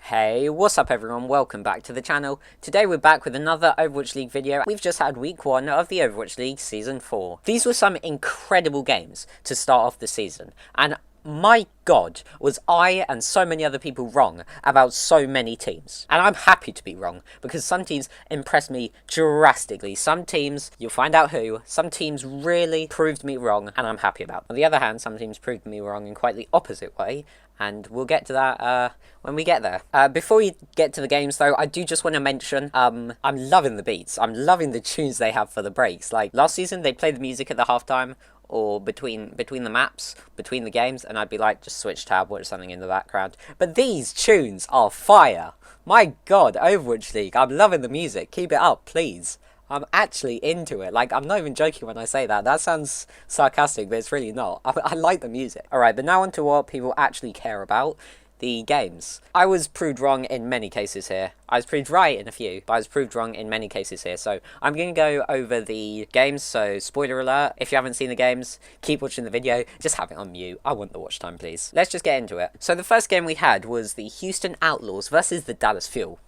Hey, what's up everyone, welcome back to the channel. Today we're back with another Overwatch League video. We've just had week 1 of the Overwatch League Season 4. These were some incredible games to start off the season, and my god, was I and so many other people wrong about so many teams. And I'm happy to be wrong, because some teams impressed me drastically. Some teams, you'll find out who, some teams really proved me wrong, and I'm happy about. On the other hand, some teams proved me wrong in quite the opposite way, and we'll get to that when we get there. Before we get to the games though, I do just want to mention, I'm loving the beats. I'm loving the tunes they have for the breaks. Like, last season they played the music at the halftime, or between the maps, between the games, and I'd be like, just switch tab, watch something in the background. But these tunes are fire! My god, Overwatch League, I'm loving the music. Keep it up, please. I'm actually into it. Like, I'm not even joking when I say that. That sounds sarcastic, but it's really not. I like the music. Alright, but now on to what people actually care about. The games. I was proved wrong in many cases here. I was proved right in a few, but I was proved wrong in many cases here. So I'm going to go over the games, so spoiler alert. If you haven't seen the games, keep watching the video. Just have it on mute. I want the watch time, please. Let's just get into it. So the first game we had was the Houston Outlaws versus the Dallas Fuel.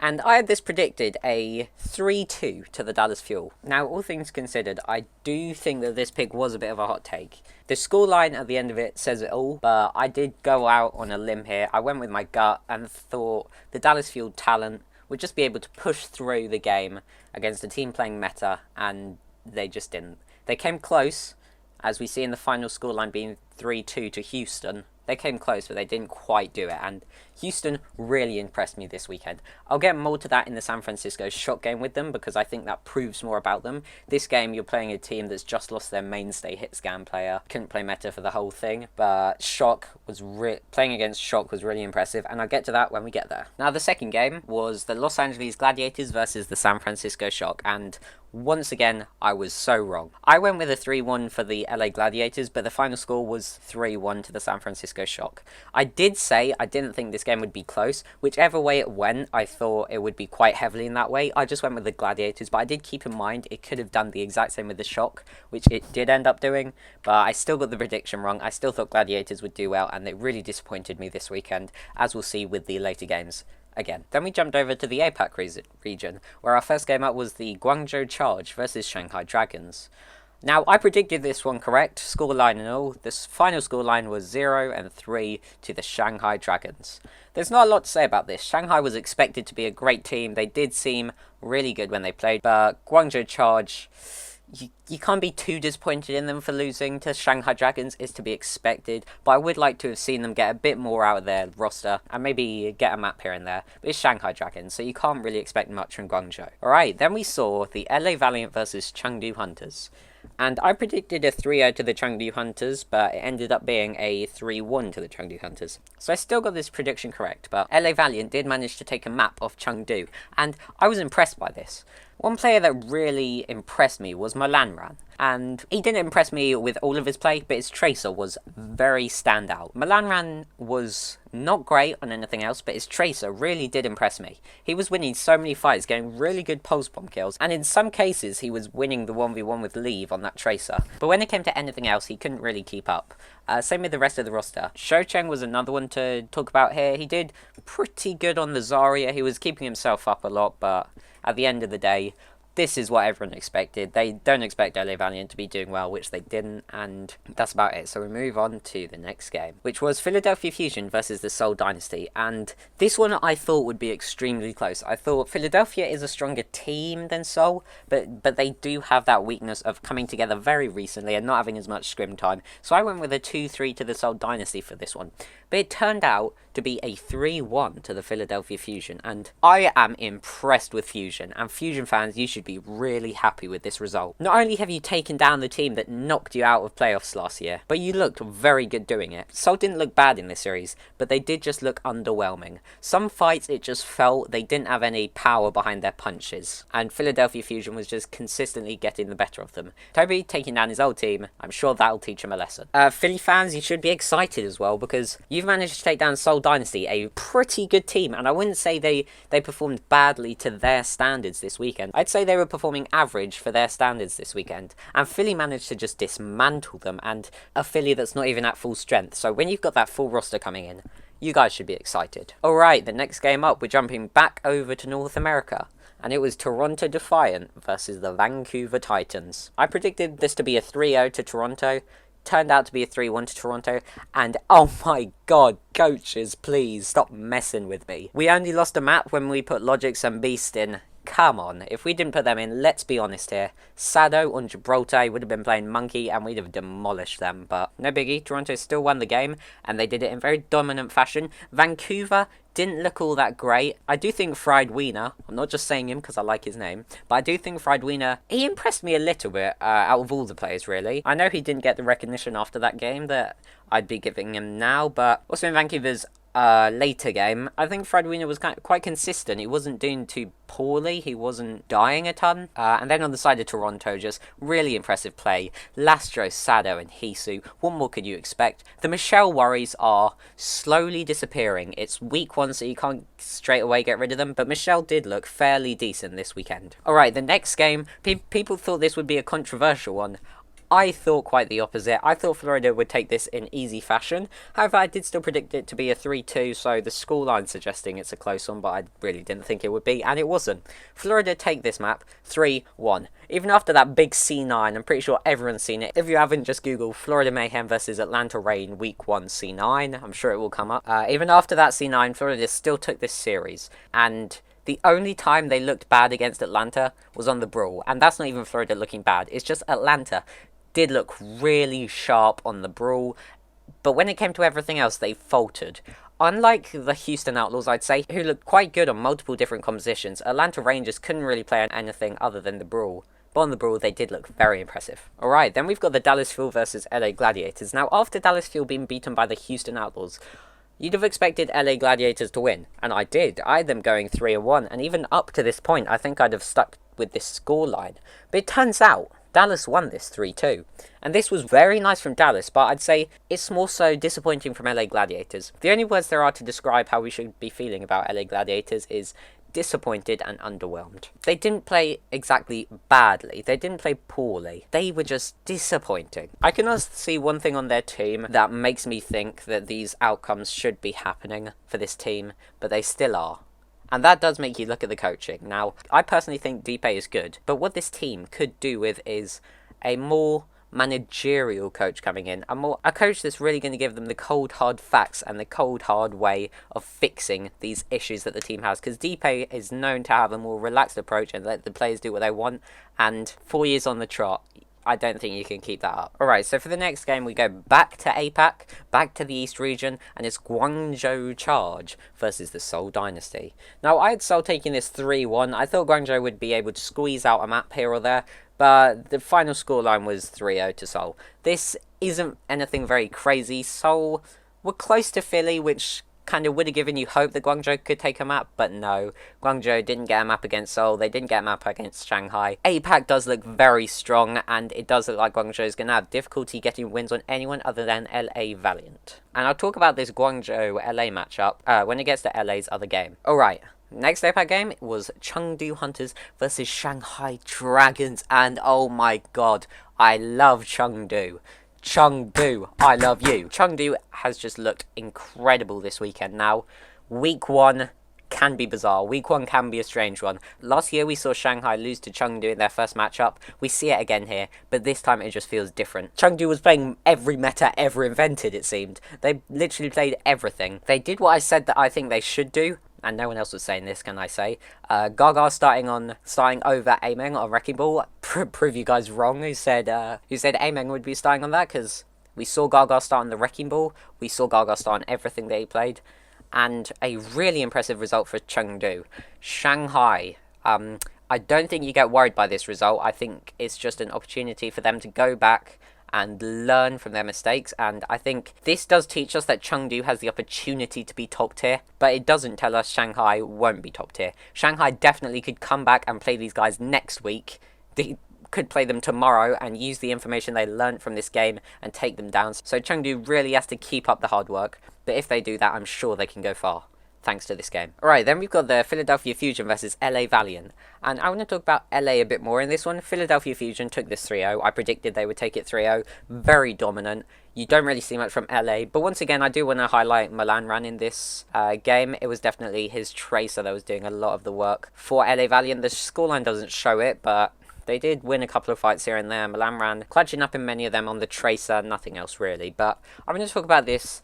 And I had this predicted a 3-2 to the Dallas Fuel. Now, all things considered, I do think that this pick was a bit of a hot take. The scoreline at the end of it says it all, but I did go out on a limb here. I went with my gut and thought the Dallas Fuel talent would just be able to push through the game against a team playing meta, and they just didn't. They came close, as we see in the final scoreline being 3-2 to Houston. They came close, but they didn't quite do it, and Houston really impressed me this weekend. I'll get more to that in the San Francisco Shock game with them, because I think that proves more about them. This game, you're playing a team that's just lost their mainstay hit scan player. Couldn't play meta for the whole thing, but Shock was playing against Shock was really impressive, and I'll get to that when we get there. Now, the second game was the Los Angeles Gladiators versus the San Francisco Shock, and once again, I was so wrong. I went with a 3-1 for the LA Gladiators, but the final score was 3-1 to the San Francisco Shock. I did say I didn't think this game would be close. Whichever way it went, I thought it would be quite heavily in that way. I just went with the Gladiators, but I did keep in mind it could have done the exact same with the Shock, which it did end up doing, but I still got the prediction wrong. I still thought Gladiators would do well, and they really disappointed me this weekend, as we'll see with the later games. Again. Then we jumped over to the APAC region, where our first game up was the Guangzhou Charge versus Shanghai Dragons. Now, I predicted this one correct, scoreline and all. This final scoreline was 0-3 to the Shanghai Dragons. There's not a lot to say about this. Shanghai was expected to be a great team. They did seem really good when they played, but Guangzhou Charge, you can't be too disappointed in them for losing to Shanghai Dragons. Is to be expected, but I would like to have seen them get a bit more out of their roster and maybe get a map here and there. But it's Shanghai Dragons, so you can't really expect much from Guangzhou. Alright, then we saw the LA Valiant versus Chengdu Hunters. And I predicted a 3-0 to the Chengdu Hunters, but it ended up being a 3-1 to the Chengdu Hunters. So I still got this prediction correct, but LA Valiant did manage to take a map off Chengdu, and I was impressed by this. One player that really impressed me was Malanran, and he didn't impress me with all of his play, but his Tracer was very standout. Malanran was not great on anything else, but his Tracer really did impress me. He was winning so many fights, getting really good pulse bomb kills, and in some cases he was winning the 1v1 with Leave on that Tracer. But when it came to anything else, he couldn't really keep up. Same with the rest of the roster. Shocheng was another one to talk about here. He did pretty good on the Zarya. He was keeping himself up a lot, but at the end of the day, this is what everyone expected. They don't expect LA Valiant to be doing well, which they didn't, and that's about it. So we move on to the next game, which was Philadelphia Fusion versus the Seoul Dynasty, and this one I thought would be extremely close. I thought Philadelphia is a stronger team than Seoul, but they do have that weakness of coming together very recently and not having as much scrim time. So I went with a 2-3 to the Seoul Dynasty for this one, but it turned out to be a 3-1 to the Philadelphia Fusion, and I am impressed with Fusion, and Fusion fans, you should be really happy with this result. Not only have you taken down the team that knocked you out of playoffs last year, but you looked very good doing it. Seoul didn't look bad in this series, but they did just look underwhelming. Some fights it just felt they didn't have any power behind their punches, and Philadelphia Fusion was just consistently getting the better of them. Toby taking down his old team, I'm sure that'll teach him a lesson. Philly fans, you should be excited as well, because you've managed to take down Seoul Dynasty, a pretty good team, and I wouldn't say they performed badly to their standards this weekend. I'd say they were performing average for their standards this weekend, and Philly managed to just dismantle them, and a Philly that's not even at full strength. So when you've got that full roster coming in, You guys should be excited. Alright, the next game up, we're jumping back over to North America. And it was Toronto Defiant versus the Vancouver Titans. I predicted this to be a 3-0 to Toronto. Turned out to be a 3-1 to Toronto. And oh my god, coaches, please stop messing with me. We only lost a map when we put Logix and Beast in. Come on, if we didn't put them in, let's be honest here. Sado on Gibraltar would have been playing Monkey and we'd have demolished them. But no biggie, Toronto still won the game and they did it in very dominant fashion. Vancouver didn't look all that great. I do think Fried Wiener, I'm not just saying him because I like his name, but I do think Fried Wiener, he impressed me a little bit out of all the players really. I know he didn't get the recognition after that game that I'd be giving him now, but also in Vancouver's later game, I think Fred Wiener was quite consistent. He wasn't doing too poorly, he wasn't dying a ton. And then on the side of Toronto, just really impressive play. Lastro, Sado and Hisu, what more could you expect? The Michelle worries are slowly disappearing. It's week 1, so you can't straight away get rid of them, but Michelle did look fairly decent this weekend. Alright, the next game, people thought this would be a controversial one. I thought quite the opposite. I thought Florida would take this in easy fashion. However, I did still predict it to be a 3-2, so the scoreline suggesting it's a close one, but I really didn't think it would be, and it wasn't. Florida take this map 3-1. Even after that big C9, I'm pretty sure everyone's seen it. If you haven't, just Google Florida Mayhem versus Atlanta Reign Week 1 C9. I'm sure it will come up. Even after that C9, Florida still took this series, and the only time they looked bad against Atlanta was on the Brawl, and that's not even Florida looking bad. It's just Atlanta did look really sharp on the Brawl, but when it came to everything else, they faltered. Unlike the Houston Outlaws, I'd say, who looked quite good on multiple different compositions, Atlanta Rangers couldn't really play on anything other than the Brawl. But on the Brawl, they did look very impressive. Alright, then we've got the Dallas Fuel versus LA Gladiators. Now, after Dallas Fuel being beaten by the Houston Outlaws, you'd have expected LA Gladiators to win, and I did. I had them going 3-1, and even up to this point, I think I'd have stuck with this scoreline. But it turns out Dallas won this 3-2, and this was very nice from Dallas, but I'd say it's more so disappointing from LA Gladiators. The only words there are to describe how we should be feeling about LA Gladiators is disappointed and underwhelmed. They didn't play exactly badly, they didn't play poorly, they were just disappointing. I can also see one thing on their team that makes me think that these outcomes should be happening for this team, but they still are. And that does make you look at the coaching. Now, I personally think Deep is good, but what this team could do with is a more managerial coach coming in, a coach that's really going to give them the cold hard facts and the cold hard way of fixing these issues that the team has, because Deep is known to have a more relaxed approach and let the players do what they want, and 4 years on the trot, I don't think you can keep that up. Alright, so for the next game, we go back to APAC, back to the East region, and it's Guangzhou Charge versus the Seoul Dynasty. Now, I had Seoul taking this 3-1. I thought Guangzhou would be able to squeeze out a map here or there, but the final scoreline was 3-0 to Seoul. This isn't anything very crazy. Seoul were close to Philly, which kind of would have given you hope that Guangzhou could take a map, but no. Guangzhou didn't get a map against Seoul, they didn't get a map against Shanghai. APAC does look very strong, and it does look like Guangzhou is going to have difficulty getting wins on anyone other than LA Valiant. And I'll talk about this Guangzhou-LA matchup when it gets to LA's other game. Alright. Next APAC game was Chengdu Hunters versus Shanghai Dragons, and oh my god, I love Chengdu. Chengdu, I love you. Chengdu has just looked incredible this weekend. Now, week 1 can be bizarre. Week 1 can be a strange one. Last year we saw Shanghai lose to Chengdu in their first matchup. We see it again here, but this time it just feels different. Chengdu was playing every meta ever invented, it seemed. They literally played everything. They did what I said that I think they should do, and no one else was saying this, can I say. Gaga starting over Ameng on Wrecking Ball. Prove you guys wrong who said Ameng would be starting on that, because we saw Gaga start on the Wrecking Ball, we saw Gaga start on everything that he played, and a really impressive result for Chengdu. Shanghai, I don't think you get worried by this result. I think it's just an opportunity for them to go back and learn from their mistakes, and I think this does teach us that Chengdu has the opportunity to be top tier, but it doesn't tell us Shanghai won't be top tier. Shanghai definitely could come back and play these guys next week. They could play them tomorrow and use the information they learned from this game and take them down. So Chengdu really has to keep up the hard work, but if they do that, I'm sure they can go far. thanks to this game. Alright, then we've got the Philadelphia Fusion versus LA Valiant. And I want to talk about LA a bit more in this one. Philadelphia Fusion took this 3-0. I predicted they would take it 3-0. Very dominant. You don't really see much from LA. But once again, I do want to highlight Milan in this game. It was definitely his Tracer that was doing a lot of the work for LA Valiant. The scoreline doesn't show it, but they did win a couple of fights here and there. Milan clutching up in many of them on the Tracer. Nothing else really. But I'm going to talk about this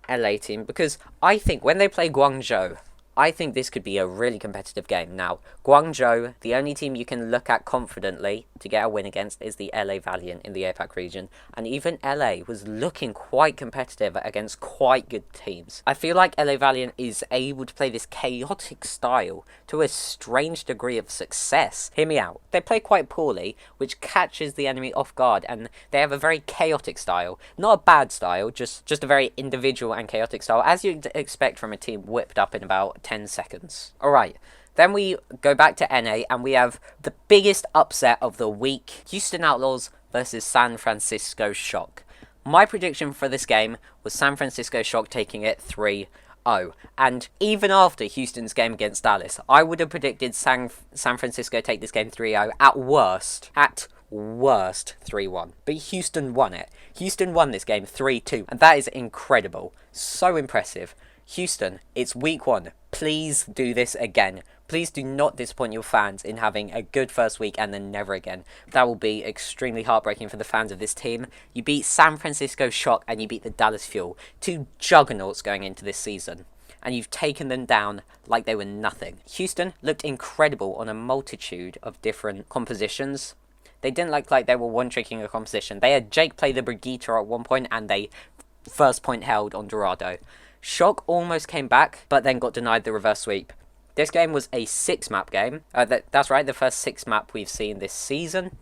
LA team because I think when they play Guangzhou, I think this could be a really competitive game. Now, Guangzhou, the only team you can look at confidently to get a win against is the LA Valiant in the APAC region. And even LA was looking quite competitive against quite good teams. I feel like LA Valiant is able to play this chaotic style to a strange degree of success. Hear me out. They play quite poorly, which catches the enemy off guard, and they have a very chaotic style. Not a bad style, just a very individual and chaotic style, as you'd expect from a team whipped up in about 10 seconds. Alright, then we go back to NA and we have the biggest upset of the week. Houston Outlaws versus San Francisco Shock. My prediction for this game was San Francisco Shock taking it 3-0. And even after Houston's game against Dallas, I would have predicted San Francisco take this game 3-0. At worst 3-1. But Houston won it. Houston won this game 3-2. And that is incredible. So impressive. Houston, it's week 1. Please do this again. Please do not disappoint your fans in having a good first week and then never again. That will be extremely heartbreaking for the fans of this team. You beat San Francisco Shock and you beat the Dallas Fuel. 2 juggernauts going into this season. And you've taken them down like they were nothing. Houston looked incredible on a multitude of different compositions. They didn't look like they were one-tricking a composition. They had Jake play the Brigitte at one point and they first point held on Dorado. Shock almost came back, but then got denied the reverse sweep. This game was a 6-map game. That's right, the first 6-map we've seen this season.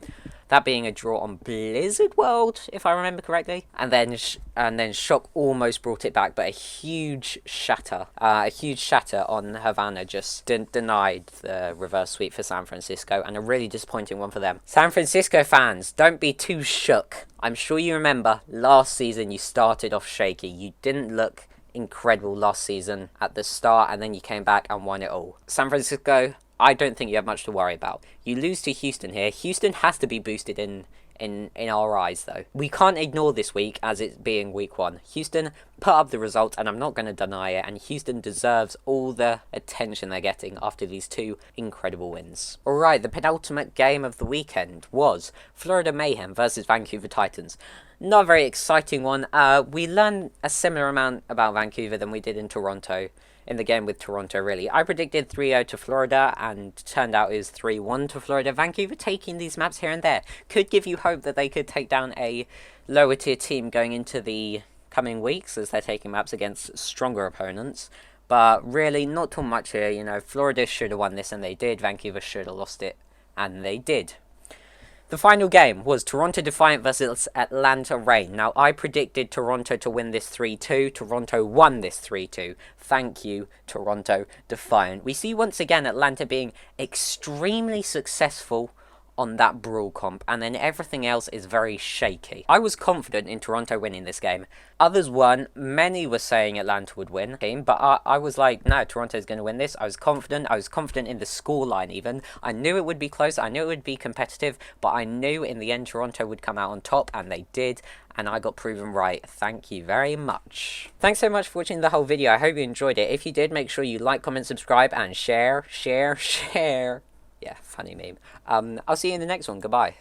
That being a draw on Blizzard World, if I remember correctly. And then Shock almost brought it back, but a huge shatter on Havana just denied the reverse sweep for San Francisco, and a really disappointing one for them. San Francisco fans, don't be too shook. I'm sure you remember last season you started off shaky. You didn't look incredible last season at the start, and then you came back and won it all. San Francisco, I don't think you have much to worry about. You lose to Houston here. Houston has to be boosted in our eyes, though. We can't ignore this week as it being week 1. Houston put up the result, and I'm not going to deny it, and Houston deserves all the attention they're getting after these 2 incredible wins. Alright, the penultimate game of the weekend was Florida Mayhem versus Vancouver Titans. Not a very exciting one. We learned a similar amount about Vancouver than we did in Toronto, in the game with Toronto, really. I predicted 3-0 to Florida, and turned out it was 3-1 to Florida. Vancouver taking these maps here and there could give you hope that they could take down a lower tier team going into the coming weeks, as they're taking maps against stronger opponents. But really, not too much here. You know, Florida should have won this, and they did. Vancouver should have lost it, and they did. The final game was Toronto Defiant versus Atlanta Reign. Now, I predicted Toronto to win this 3-2. Toronto won this 3-2. Thank you, Toronto Defiant. We see once again Atlanta being extremely successful on that Brawl comp, and then everything else is very shaky. I was confident in Toronto winning this game. Others weren't. Many were saying Atlanta would win, but I was like, no, Toronto's going to win this. I was confident in the scoreline even. I knew it would be close, I knew it would be competitive, but I knew in the end Toronto would come out on top, and they did, and I got proven right. Thank you very much. Thanks so much for watching the whole video. I hope you enjoyed it. If you did, make sure you like, comment, subscribe, and share. Yeah, funny meme. I'll see you in the next one. Goodbye.